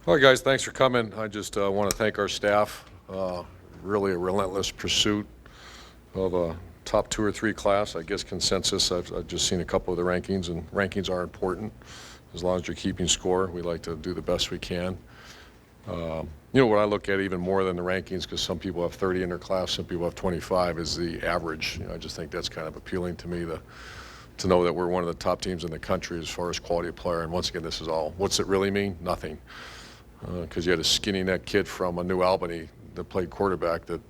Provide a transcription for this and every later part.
Well, guys, thanks for coming. I just want to thank our staff. Really a relentless pursuit of a top 2 or 3 class. I guess consensus, I've just seen a couple of the rankings, and rankings are important. As long as you're keeping score, we like to do the best we can. What I look at even more than the rankings, because some people have 30 in their class, some people have 25, is the average. I just think that's kind of appealing to me to know that we're one of the top teams in the country as far as quality of player. And once again, this is all. What's it really mean? Nothing. Because you had a skinny neck kid from New Albany that played quarterback that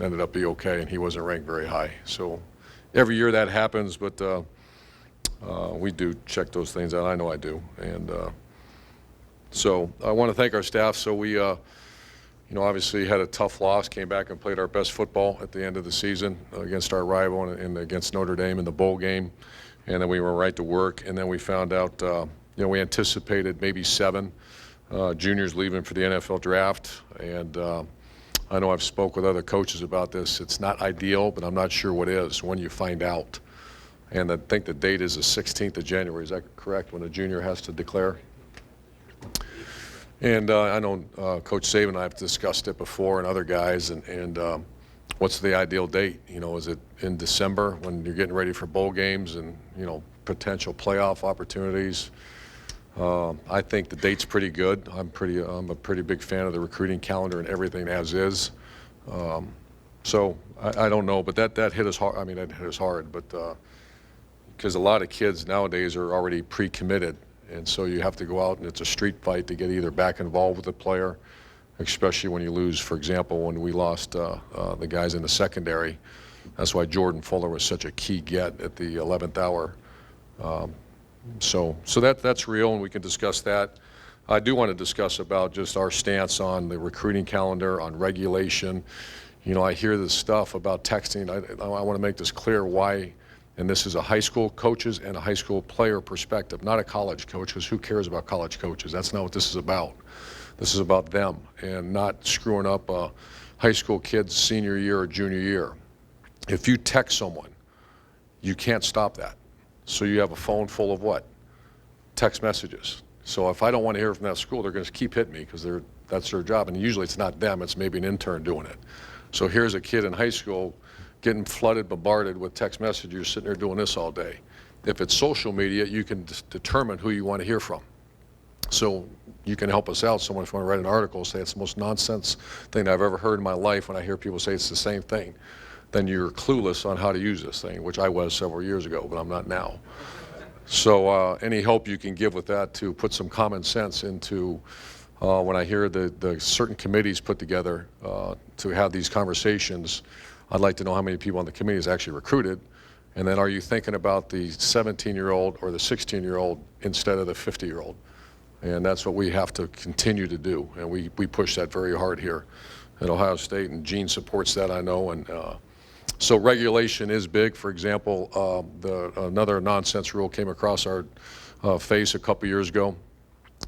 ended up being okay, and he wasn't ranked very high. So every year that happens, but we do check those things out. I know I do. And so I want to thank our staff. So we, obviously had a tough loss, came back and played our best football at the end of the season against our rival and against Notre Dame in the bowl game. And then we were right to work. And then we found out, we anticipated maybe 7 juniors leaving for the NFL draft. And I know I've spoke with other coaches about this. It's not ideal, but I'm not sure what is when you find out. And I think the date is the 16th of January. Is that correct, when a junior has to declare? And I know Coach Saban and I have discussed it before, and other guys, and what's the ideal date? Is it in December when you're getting ready for bowl games and, potential playoff opportunities? I think the date's pretty good. I'm a pretty big fan of the recruiting calendar and everything as is. So I don't know, but that hit us hard. I mean, that hit us hard, but because a lot of kids nowadays are already pre-committed, and so you have to go out and it's a street fight to get either back involved with the player, especially when you lose. For example, when we lost the guys in the secondary, that's why Jordan Fuller was such a key get at the 11th hour. So that's real, and we can discuss that. I do want to discuss about just our stance on the recruiting calendar, on regulation. I hear this stuff about texting. I want to make this clear why, and this is a high school coaches and a high school player perspective, not a college coach, because who cares about college coaches? That's not what this is about. This is about them and not screwing up a high school kid's senior year or junior year. If you text someone, you can't stop that. So you have a phone full of what? Text messages. So if I don't want to hear from that school, they're going to keep hitting me because that's their job. And usually it's not them, it's maybe an intern doing it. So here's a kid in high school getting flooded, bombarded with text messages. You're sitting there doing this all day. If it's social media, you can determine who you want to hear from. So you can help us out. Someone, if you want to write an article, say it's the most nonsense thing I've ever heard in my life, when I hear people say it's the same thing, then you're clueless on how to use this thing, which I was several years ago, but I'm not now. So any help you can give with that to put some common sense into when I hear the certain committees put together to have these conversations, I'd like to know how many people on the committee is actually recruited. And then are you thinking about the 17-year-old or the 16-year-old instead of the 50-year-old? And that's what we have to continue to do. And we push that very hard here at Ohio State, and Gene supports that, I know. And so regulation is big. For example, another nonsense rule came across our face a couple years ago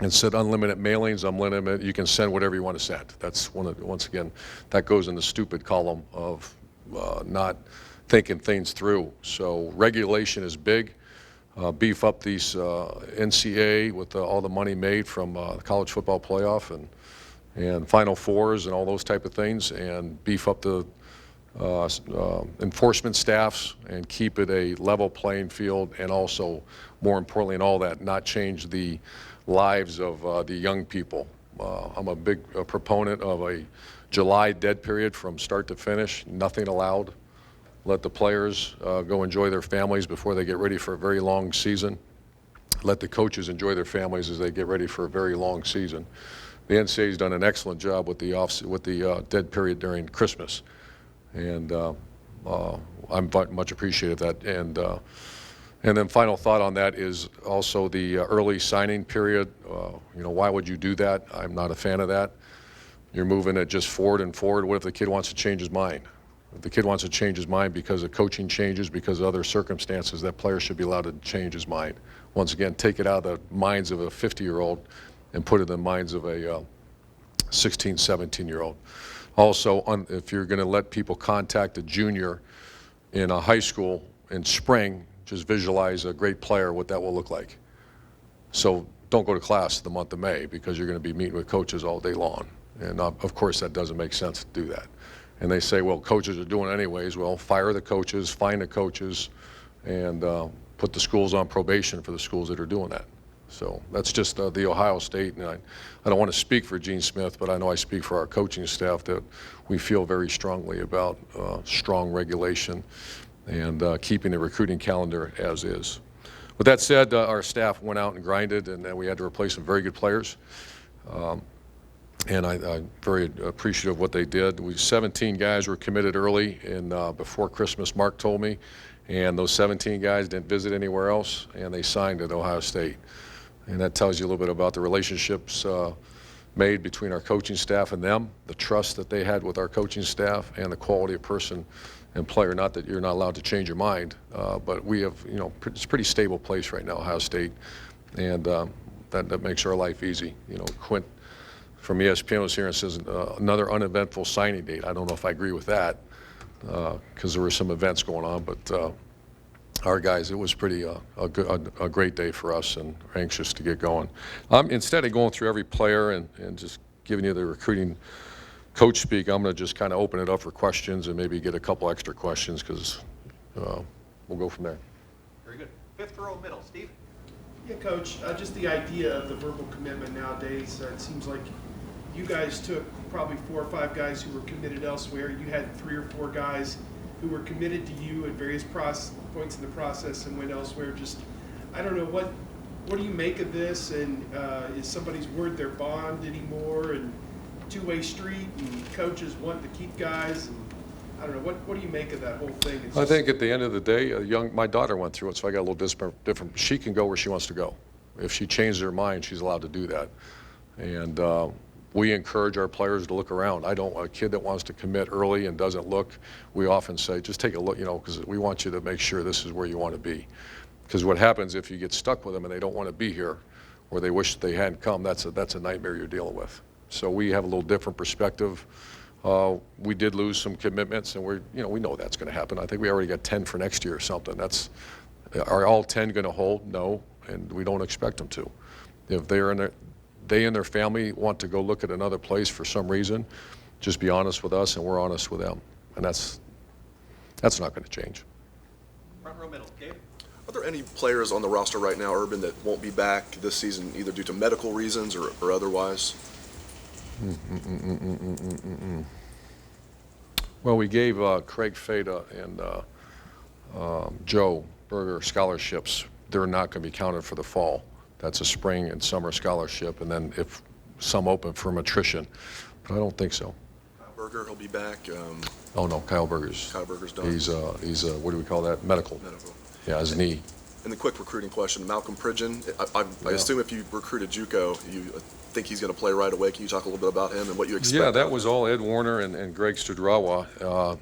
and said unlimited mailings, unlimited, you can send whatever you want to send. That's once again, that goes in the stupid column of not thinking things through. So regulation is big. Beef up these NCAA with all the money made from the college football playoff and Final Fours and all those type of things, and beef up the enforcement staffs and keep it a level playing field, and also, more importantly in all that, not change the lives of the young people. I'm a big proponent of a July dead period from start to finish, nothing allowed. Let the players go enjoy their families before they get ready for a very long season. Let the coaches enjoy their families as they get ready for a very long season. The NCAA has done an excellent job with the dead period during Christmas, and I'm much appreciative of that. And then final thought on that is also the early signing period. Why would you do that? I'm not a fan of that. You're moving it just forward and forward. What if the kid wants to change his mind? If the kid wants to change his mind because of coaching changes, because of other circumstances, that player should be allowed to change his mind. Once again, take it out of the minds of a 50-year-old and put it in the minds of a 16, 17-year-old. Also, if you're going to let people contact a junior in a high school in spring, just visualize a great player, what that will look like. So don't go to class the month of May because you're going to be meeting with coaches all day long. And of course, that doesn't make sense to do that. And they say, well, coaches are doing it anyways. Well, fire the coaches, find the coaches, and put the schools on probation for the schools that are doing that. So that's just the Ohio State. And I don't want to speak for Gene Smith, but I know I speak for our coaching staff that we feel very strongly about strong regulation and keeping the recruiting calendar as is. With that said, our staff went out and grinded, and we had to replace some very good players. And I'm very appreciative of what they did. 17 guys were committed early, and before Christmas, Mark told me, and those 17 guys didn't visit anywhere else, and they signed at Ohio State. And that tells you a little bit about the relationships made between our coaching staff and them, the trust that they had with our coaching staff, and the quality of person and player. Not that you're not allowed to change your mind, but we have, it's a pretty stable place right now, Ohio State, and that makes our life easy. Quint from ESPN was here and says another uneventful signing date. I don't know if I agree with that because there were some events going on, but our guys, it was pretty a great day for us, and we're anxious to get going. Instead of going through every player and just giving you the recruiting coach speak, I'm going to just kind of open it up for questions and maybe get a couple extra questions because we'll go from there. Very good. Fifth row middle, Steve. Yeah, Coach, just the idea of the verbal commitment nowadays, it seems like you guys took probably 4 or 5 guys who were committed elsewhere. You had 3 or 4 guys who were committed to you at various points in the process and went elsewhere. Just, I don't know, what do you make of this? And is somebody's word their bond anymore? And two-way street, and coaches want to keep guys? And I don't know, what do you make of that whole thing? I think at the end of the day, my daughter went through it, so I got a little different. She can go where she wants to go. If she changes her mind, she's allowed to do that. And we encourage our players to look around. A kid that wants to commit early and doesn't look, we often say, just take a look, because we want you to make sure this is where you want to be. Because what happens if you get stuck with them and they don't want to be here, or they wish they hadn't come, that's a nightmare you're dealing with. So we have a little different perspective. We did lose some commitments, and we know that's going to happen. I think we already got 10 for next year or something. Are all 10 going to hold? No, and we don't expect them to. If they and their family want to go look at another place for some reason, just be honest with us, and we're honest with them, and that's not going to change. Front row middle, Gabe. Are there any players on the roster right now, Urban, that won't be back this season, either due to medical reasons or otherwise? Well, we gave Craig Fada and Joe Berger scholarships. They're not going to be counted for the fall. That's a spring and summer scholarship, and then if some open from attrition. But I don't think so. Kyle Berger, he'll be back. Oh no, Kyle Berger's done. He's what do we call that? Medical. Yeah, his knee. And the quick recruiting question, Malcolm Pridgen. I assume if you recruited JUCO, you think he's going to play right away. Can you talk a little bit about him and what you expect? Yeah, that was all Ed Warner and Greg Studrawa.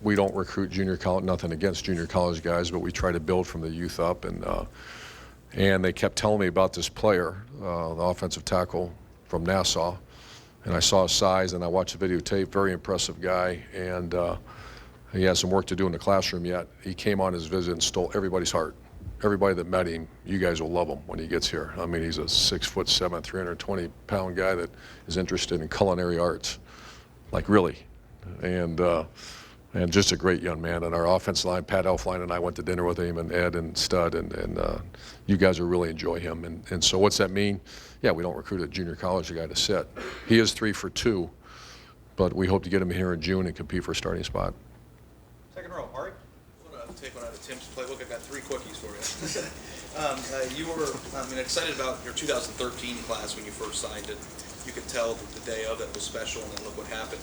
We don't recruit junior college, nothing against junior college guys, but we try to build from the youth up. And they kept telling me about this player, the offensive tackle from Nassau. And I saw his size, and I watched the videotape. Very impressive guy, and he has some work to do in the classroom yet. He came on his visit and stole everybody's heart. Everybody that met him, you guys will love him when he gets here. I mean, he's a 6'7", 320-pound guy that is interested in culinary arts, like really, and just a great young man. And our offensive line, Pat Elfline and I went to dinner with him, and Ed and Stud, and you guys will really enjoy him. And so what's that mean? Yeah, we don't recruit a junior college guy to sit. He is 3 for 2, but we hope to get him here in June and compete for a starting spot. Second row, Ari. I want to take one out of Tim's playbook. I've got 3 quickies for you. You were excited about your 2013 class when you first signed it. You could tell that the day of it was special, and then look what happened.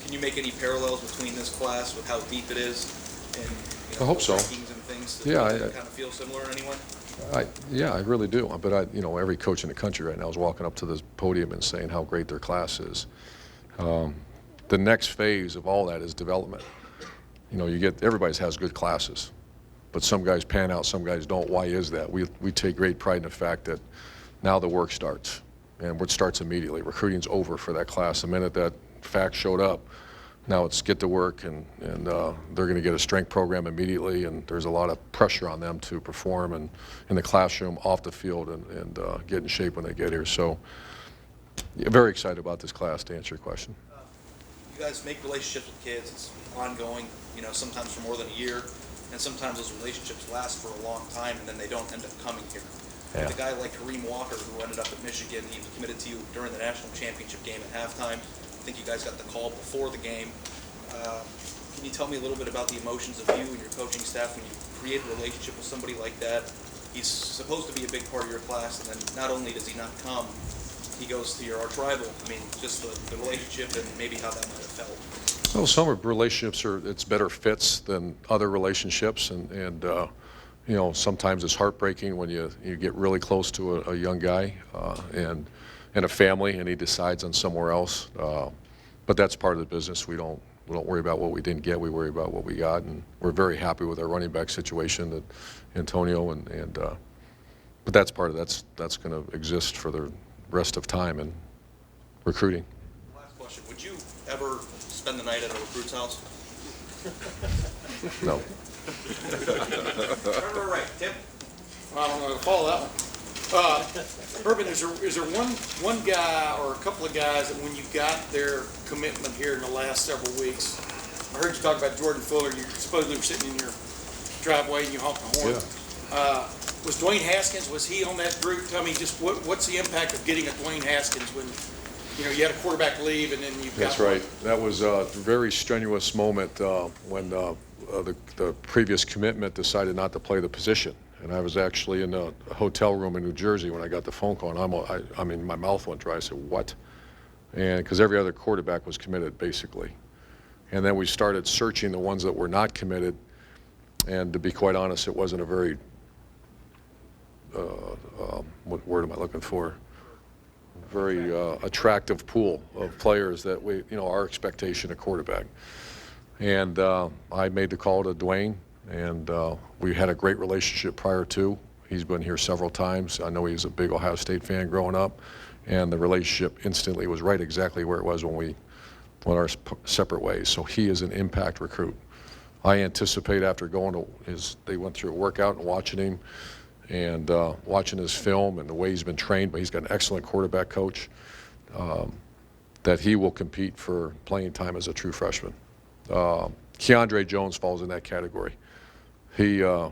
Can you make any parallels between this class with how deep it is and I hope so. rankings and things? Yeah, kind of feel similar in any way? Yeah, I really do. But every coach in the country right now is walking up to this podium and saying how great their class is. The next phase of all that is development. Everybody has good classes, but some guys pan out, some guys don't. Why is that? We take great pride in the fact that now the work starts, and it starts immediately. Recruiting's over for that class. The minute that fact showed up, Now it's get to work, and they're going to get a strength program immediately, and there's a lot of pressure on them to perform and in the classroom, off the field, and get in shape when they get here. So yeah, very excited about this class, to answer your question. You guys make relationships with kids. It's ongoing, sometimes for more than a year, and sometimes those relationships last for a long time, and then they don't end up coming here. Yeah. With a guy like Kareem Walker, who ended up at Michigan, he committed to you during the national championship game at halftime. I think you guys got the call before the game. Can you tell me a little bit about the emotions of you and your coaching staff when you create a relationship with somebody like that? He's supposed to be a big part of your class, and then not only does he not come, he goes to your arch rival. I mean, just the relationship and maybe how that might have felt. Well, some relationships it's better fits than other relationships, and sometimes it's heartbreaking when you get really close to a young guy and a family, and he decides on somewhere else. But that's part of the business. We don't worry about what we didn't get. We worry about what we got, and we're very happy with our running back situation, that Antonio, but that's part of that's going to exist for the rest of time and recruiting. Last question: would you ever spend the night at a recruit's house? No. Front row right, Tim. I don't know to follow that one. Urban, is there one guy or a couple of guys that when you got their commitment here in the last several weeks, I heard you talk about Jordan Fuller. You supposedly were sitting in your driveway and you honked the horn. Yeah. Was Dwayne Haskins, was he on that group? Tell me just what's the impact of getting a Dwayne Haskins when you had a quarterback leave and then you've got That's right. That was a very strenuous moment when the previous commitment decided not to play the position. And I was actually in a hotel room in New Jersey when I got the phone call, and I mean, my mouth went dry. I said, what? And because every other quarterback was committed, basically. And then we started searching the ones that were not committed, and to be quite honest, it wasn't a very, what word am I looking for? Very attractive pool of players that our expectation of quarterback. And I made the call to Dwayne, and we had a great relationship prior to. He's been here several times. I know he was a big Ohio State fan growing up, and the relationship instantly was right exactly where it was when we went our separate ways. So he is an impact recruit. I anticipate after they went through a workout and watching him, and watching his film and the way he's been trained, but he's got an excellent quarterback coach, that he will compete for playing time as a true freshman. Keandre Jones falls in that category. He, to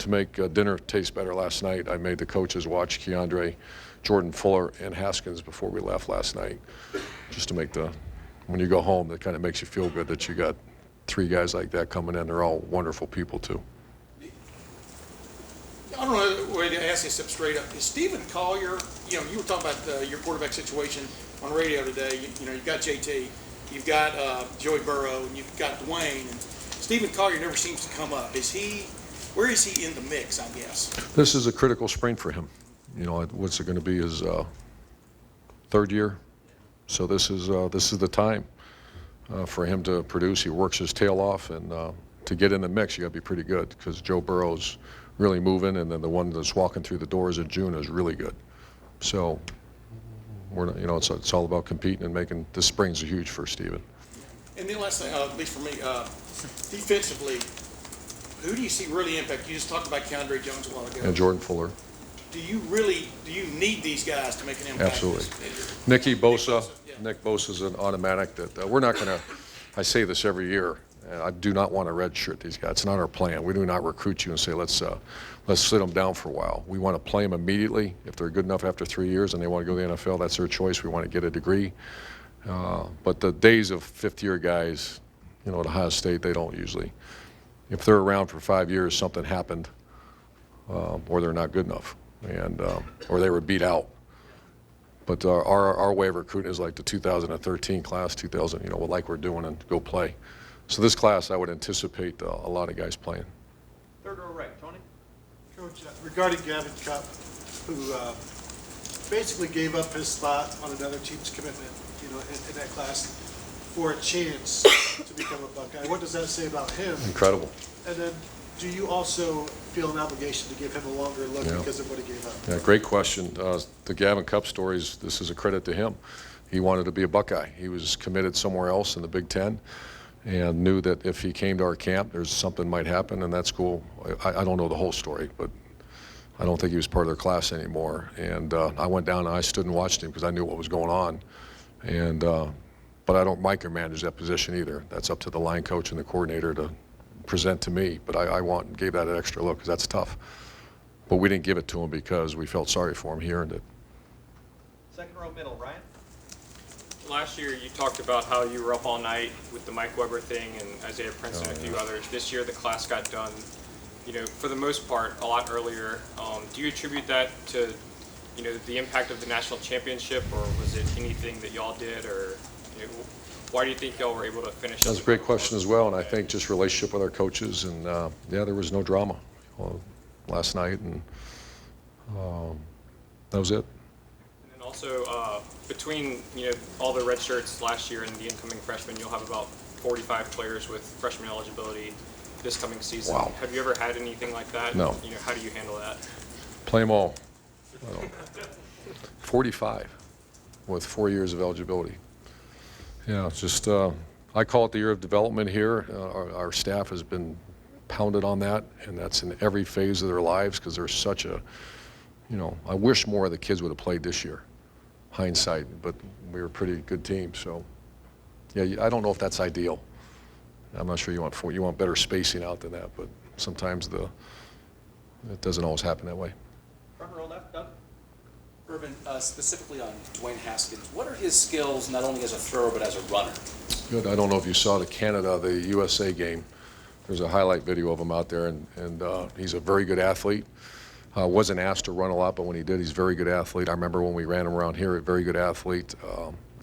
make dinner taste better last night, I made the coaches watch Keandre, Jordan Fuller, and Haskins before we left last night, just to make when you go home, that kind of makes you feel good that you got three guys like that coming in. They're all wonderful people, too. I don't know the way to ask this up straight up. Is Stephen Collier, you were talking about your quarterback situation on radio today. You've got JT, you've got Joey Burrow, and you've got Dwayne. And Stephen Collier never seems to come up. Where is he in the mix, I guess? This is a critical spring for him. What's it going to be, his third year? So this is the time for him to produce. He works his tail off, and to get in the mix, you got to be pretty good, because Joe Burrow's really moving, and then the one that's walking through the doors in June is really good. So it's all about competing and making. This spring's huge for Steven. And then last thing, at least for me, defensively, who do you see really impact? You just talked about Keandre Jones a while ago. And Jordan Fuller. Do you need these guys to make an impact? Absolutely. Nick Bosa's an automatic that we're not going to. I say this every year. I do not want to redshirt these guys. It's not our plan. We do not recruit you and say, let's sit them down for a while. We want to play them immediately. If they're good enough after 3 years and they want to go to the NFL, that's their choice. We want to get a degree. But the days of fifth-year guys, at Ohio State, they don't usually. If they're around for 5 years, something happened, or they're not good enough, or they were beat out. But our way of recruiting is like the 2013 class, like we're doing, and go play. So this class, I would anticipate a lot of guys playing. Third row right, Tony. Coach, regarding Gavin Cupp, who basically gave up his spot on another team's commitment, in that class for a chance to become a Buckeye. What does that say about him? Incredible. And then, do you also feel an obligation to give him a longer look because of what he gave up? Yeah, great question. The Gavin Cupp stories, this is a credit to him. He wanted to be a Buckeye. He was committed somewhere else in the Big Ten and knew that if he came to our camp, there's something might happen, and that's cool. I don't know the whole story, but I don't think he was part of their class anymore. And I went down and I stood and watched him because I knew what was going on. And but I don't micromanage that position either. That's up to the line coach and the coordinator to present to me. But I gave that an extra look because that's tough. But we didn't give it to him because we felt sorry for him. He earned it. Second row middle, Ryan. Last year, you talked about how you were up all night with the Mike Weber thing and Isaiah Prince and a few others. This year, the class got done, for the most part, a lot earlier. Do you attribute that to, the impact of the national championship, or was it anything that y'all did, or why do you think y'all were able to finish? That's a great question as well, and I think just relationship with our coaches, and yeah, there was no drama last night, and that was it. And also, between all the red shirts last year and the incoming freshmen, you'll have about 45 players with freshman eligibility this coming season. Wow. Have you ever had anything like that? No. How do you handle that? Play them all. 45 with 4 years of eligibility. Yeah, it's just, I call it the year of development here. Our staff has been pounded on that, and that's in every phase of their lives because there's such a, I wish more of the kids would have played this year, hindsight, but we were a pretty good team. So, yeah, I don't know if that's ideal. I'm not sure you want better spacing out than that, but sometimes it doesn't always happen that way. Front row left, Doug. Urban, specifically on Dwayne Haskins, what are his skills not only as a thrower but as a runner? Good. I don't know if you saw the USA game. There's a highlight video of him out there, and he's a very good athlete. Wasn't asked to run a lot, but when he did, he's a very good athlete. I remember when we ran him around here, a very good athlete.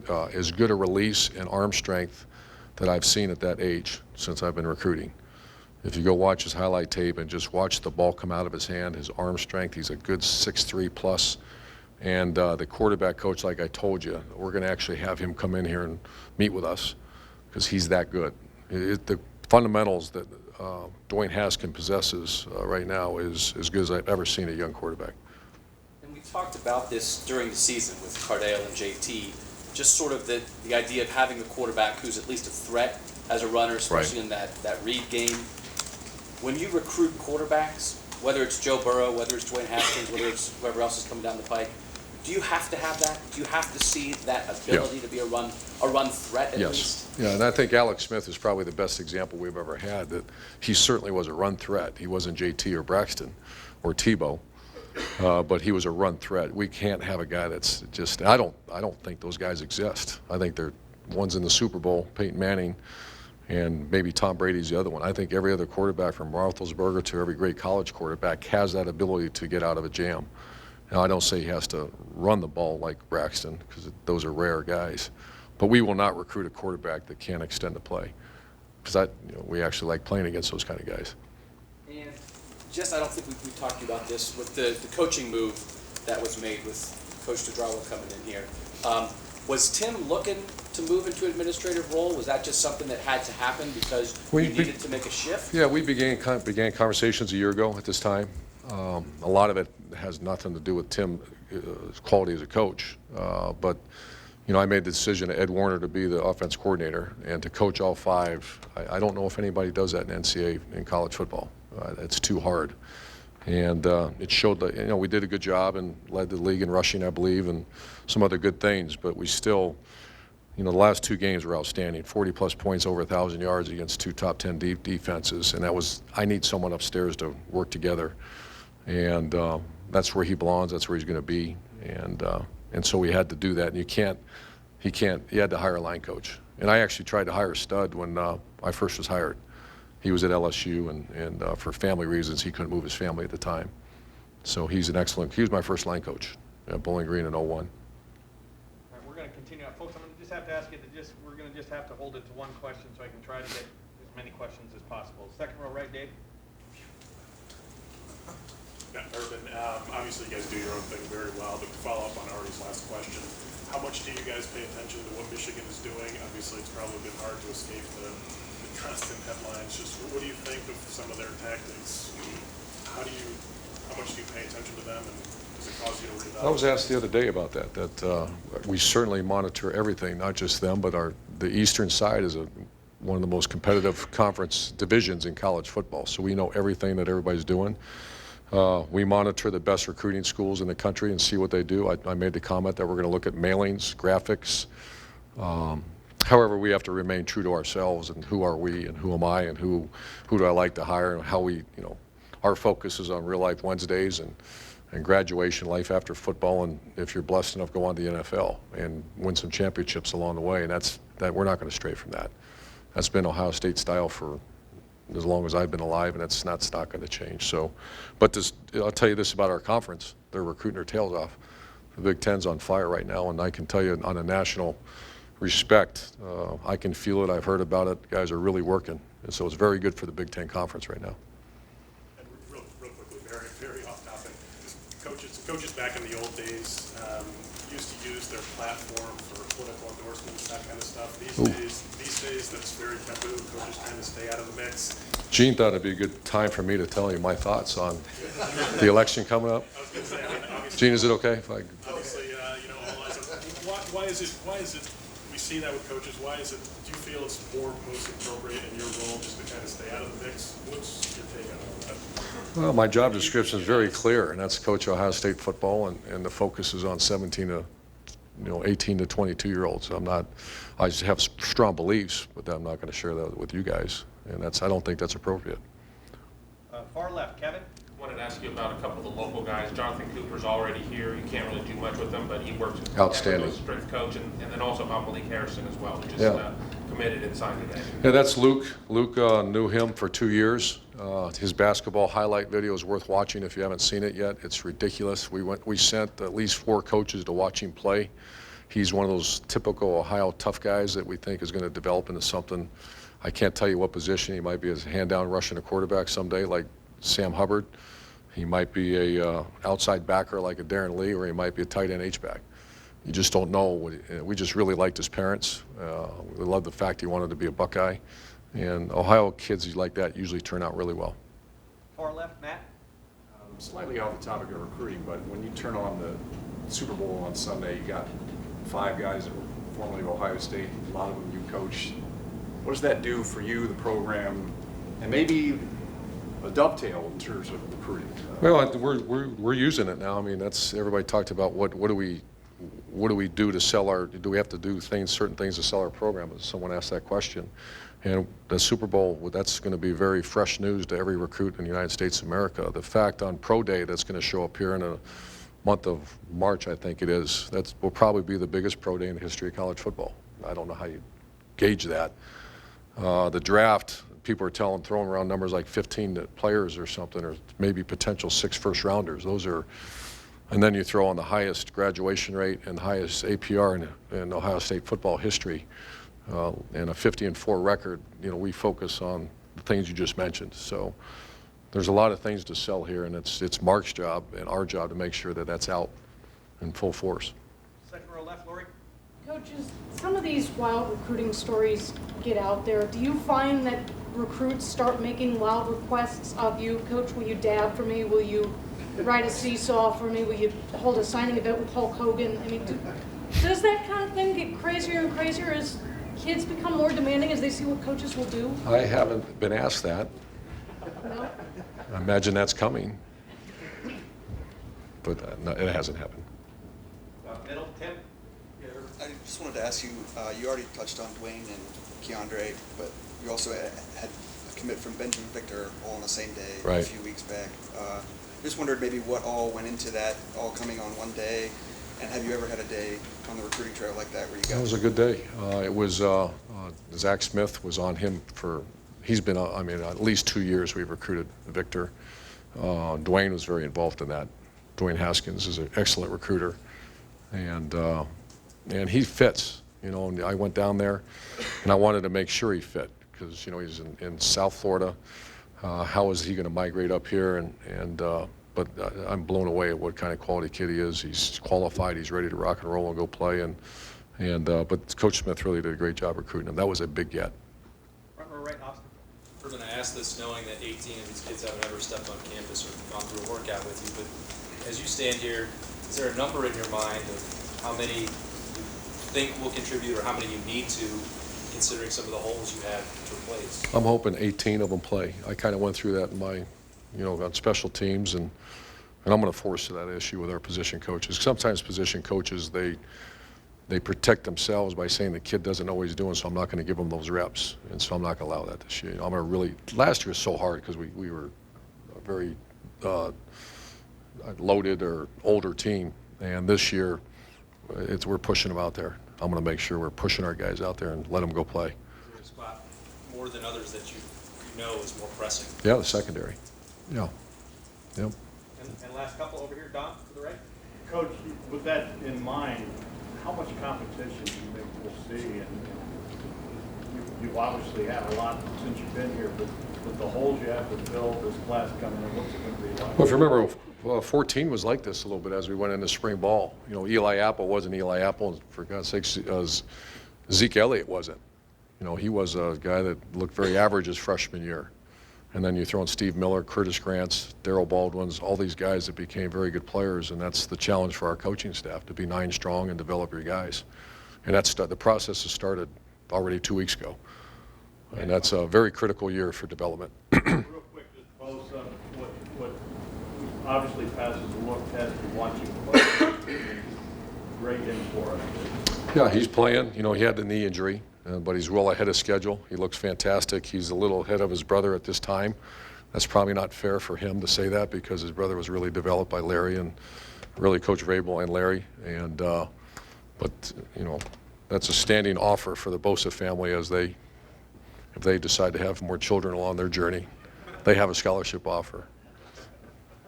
As good a release and arm strength that I've seen at that age since I've been recruiting. If you go watch his highlight tape and just watch the ball come out of his hand, his arm strength, he's a good 6'3 plus. And the quarterback coach, like I told you, we're going to actually have him come in here and meet with us because he's that good. The fundamentals that Dwayne Haskins possesses right now is as good as I've ever seen a young quarterback. And we talked about this during the season with Cardale and JT, just sort of the idea of having a quarterback who's at least a threat as a runner, especially in that read game. When you recruit quarterbacks, whether it's Joe Burrow, whether it's Dwayne Haskins, whether it's whoever else is coming down the pike, do you have to have that? Do you have to see that ability to be a run threat at least? Yeah, and I think Alex Smith is probably the best example we've ever had. That he certainly was a run threat. He wasn't JT or Braxton or Tebow, but he was a run threat. We can't have a guy that's just. I don't think those guys exist. I think they're one's in the Super Bowl, Peyton Manning, and maybe Tom Brady's the other one. I think every other quarterback from Roethlisberger to every great college quarterback has that ability to get out of a jam. Now, I don't say he has to run the ball like Braxton because those are rare guys, but we will not recruit a quarterback that can't extend the play because we actually like playing against those kind of guys. And just, I don't think we talked to you about this with the coaching move that was made with Coach Tudrawa coming in here. Was Tim looking to move into an administrative role? Was that just something that had to happen because we needed to make a shift? Yeah, we began conversations a year ago at this time. A lot of it has nothing to do with Tim's quality as a coach, but I made the decision to Ed Warner to be the offense coordinator and to coach all five. I don't know if anybody does that in NCAA in college football. It's too hard, and it showed that we did a good job and led the league in rushing, I believe, and some other good things. But we still, the last two games were outstanding. 40-plus points, over 1,000 yards against two top 10 defenses, and I need someone upstairs to work together. And that's where he belongs. That's where he's going to be. And so we had to do that. And he had to hire a line coach. And I actually tried to hire a stud when I first was hired. He was at LSU, and for family reasons, he couldn't move his family at the time. So he was my first line coach at Bowling Green in 01. All right, we're going to continue. Folks, I'm going to just have to ask you we're going to just have to hold it to one question so I can try to get as many questions as possible. Second row right, Dave. Yeah, Urban, obviously you guys do your own thing very well, but to follow up on Ari's last question, how much do you guys pay attention to what Michigan is doing? Obviously it's probably been hard to escape the trust in headlines. Just what do you think of some of their tactics? How much do you pay attention to them, and Does it cause you to reevaluate? I was asked the other day about that we certainly monitor everything, not just them, but the eastern side is one of the most competitive conference divisions in college football. So we know everything that everybody's doing. We monitor the best recruiting schools in the country and see what they do. I made the comment that we're going to look at mailings, graphics. However, we have to remain true to ourselves and who are we and who am I and who do I like to hire and how we, our focus is on real life Wednesdays and graduation, life after football, and if you're blessed enough, go on to the NFL and win some championships along the way. And that we're not going to stray from that. That's been Ohio State style for as long as I've been alive, and that's not going to change. So, but I'll tell you this about our conference: they're recruiting their tails off. The Big Ten's on fire right now, and I can tell you on a national respect, I can feel it. I've heard about it. Guys are really working, and so it's very good for the Big Ten conference right now. And real quickly, very, very off topic. Coaches back in the old days used to use their platform for political endorsements, that kind of stuff. These days, that's very taboo. Coaches trying to stay out of the mix. Gene thought it'd be a good time for me to tell you my thoughts on the election coming up. I was going to say, obviously, Gene, is it okay if I? Obviously, all eyes on. Why is it? We see that with coaches. Why is it? Do you feel it's more most appropriate in your role just to kind of stay out of the mix? What's your take on all that? Well, my job description is very clear, and that's coach Ohio State football, and the focus is on 18 to 22-year-olds. I just have strong beliefs, but I'm not going to share that with you guys, and I don't think that's appropriate. Far left, Kevin. I wanted to ask you about a couple of the local guys. Jonathan Cooper's already here. You can't really do much with him, but he works as Outstanding. a strength coach, and then also about Malik Harrison as well, who just committed and signed today. Yeah, that's Luke. Luke knew him for 2 years. His basketball highlight video is worth watching if you haven't seen it yet. It's ridiculous. We sent at least 4 coaches to watch him play. He's one of those typical Ohio tough guys that we think is going to develop into something. I can't tell you what position. He might be a hand-down rushing a quarterback someday like Sam Hubbard. He might be a outside backer like a Darren Lee, or he might be a tight end H-back. You just don't know. We just really liked his parents. We love the fact he wanted to be a Buckeye. And Ohio kids like that usually turn out really well. Far left, Matt. Slightly off the topic of recruiting, but when you turn on the Super Bowl on Sunday, you got 5 guys that were formerly of Ohio State, a lot of them you coached. What does that do for you, the program, and maybe a dovetail in terms of recruiting? Well, we're using it now. I mean, that's everybody talked about what do we do to sell our? Do we have to do certain things to sell our program? Someone asked that question, and the Super Bowl, that's going to be very fresh news to every recruit in the United States of America. The fact on Pro Day that's going to show up here in a month of March, I think it is. That will probably be the biggest pro day in the history of college football. I don't know how you gauge that. The draft. People are throwing around numbers like 15 players or something, or maybe potential 6 first-rounders. Those are, and then you throw on the highest graduation rate and highest APR in Ohio State football history, and a 50-4 record. We focus on the things you just mentioned. So there's a lot of things to sell here, and it's Mark's job and our job to make sure that that's out in full force. Second row left, Lori. Coaches, some of these wild recruiting stories get out there. Do you find that recruits start making wild requests of you? Coach, will you dab for me? Will you ride a seesaw for me? Will you hold a signing event with Hulk Hogan? I mean, does that kind of thing get crazier and crazier as kids become more demanding as they see what coaches will do? I haven't been asked that. No? I imagine that's coming, but no, it hasn't happened. Middle, Tim. I just wanted to ask you, you already touched on Dwayne and Keandre, but you also had a commit from Benjamin Victor all on the same day Right. a few weeks back. Just wondered maybe what all went into that, all coming on one day, and have you ever had a day on the recruiting trail like that where you got... That was a good day. It was Zach Smith was on him for, he's been, at least 2 years we've recruited Victor. Dwayne was very involved in that. Dwayne Haskins is an excellent recruiter, and he fits. And I went down there, and I wanted to make sure he fit because he's in South Florida. How is he going to migrate up here? But I'm blown away at what kind of quality kid he is. He's qualified. He's ready to rock and roll and go play. But Coach Smith really did a great job recruiting him. That was a big get. Front row right, Austin. We're going to ask this knowing that 18 of these kids haven't ever stepped on campus or gone through a workout with you, but as you stand here, is there a number in your mind of how many you think will contribute or how many you need to, considering some of the holes you have to replace? I'm hoping 18 of them play. I kind of went through that in my, on special teams, and I'm going to force that issue with our position coaches. Sometimes position coaches, they protect themselves by saying the kid doesn't know what he's doing, so I'm not going to give him those reps, and so I'm not going to allow that this year. I'm going to really. Last year was so hard because we were a very loaded or older team, and this year we're pushing them out there. I'm going to make sure we're pushing our guys out there and let them go play. Is there a spot more than others that you know is more pressing? Yeah, the secondary. Yeah. Yep. And last couple over here, Don, to the right. Coach, with that in mind, how much competition do you think we'll see? And you've obviously had a lot since you've been here, but with the holes you have to fill, this class coming in, what's it going to be like? Well, if you remember, 14 was like this a little bit as we went into spring ball. Eli Apple wasn't Eli Apple, and for God's sakes, Zeke Elliott wasn't. He was a guy that looked very average his freshman year. And then you throw in Steve Miller, Curtis Grants, Darryl Baldwin's, all these guys that became very good players, and that's the challenge for our coaching staff, to be 9 strong and develop your guys. And the process has started already 2 weeks ago. And that's a very critical year for development. Real quick, just Bosa, what obviously passes the look test and watching play, great in for us. Yeah, he's playing. He had the knee injury, but he's well ahead of schedule. He looks fantastic. He's a little ahead of his brother at this time. That's probably not fair for him to say that because his brother was really developed by Larry and really Coach Vrabel and Larry. And but that's a standing offer for the Bosa family if they decide to have more children along their journey. They have a scholarship offer.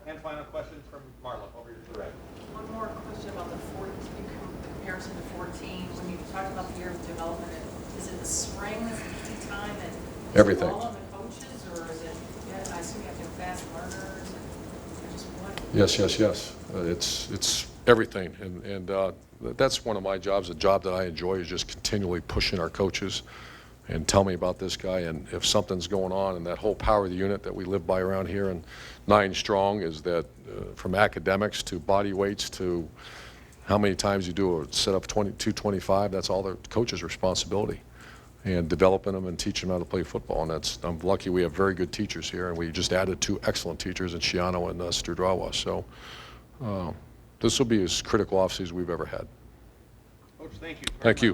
And final question from Marla over here to the right. One more question about the 14, in comparison to 14. When you talked about the year of development, is it the spring that's the key time? And Everything. All of the coaches, or is it? I assume you have to have fast learners. And just what? Yes. It's everything, and that's one of my jobs. A job that I enjoy is just continually pushing our coaches and tell me about this guy, and if something's going on. And that whole power of the unit that we live by around here, and 9 strong, is that from academics to body weights to how many times you do a set up 225, that's all the coach's responsibility, and developing them and teaching them how to play football. And I'm lucky we have very good teachers here, and we just added 2 excellent teachers in Shiano and Studrawa. So this will be as critical offseason we've ever had. Coach, thank you. Thank you.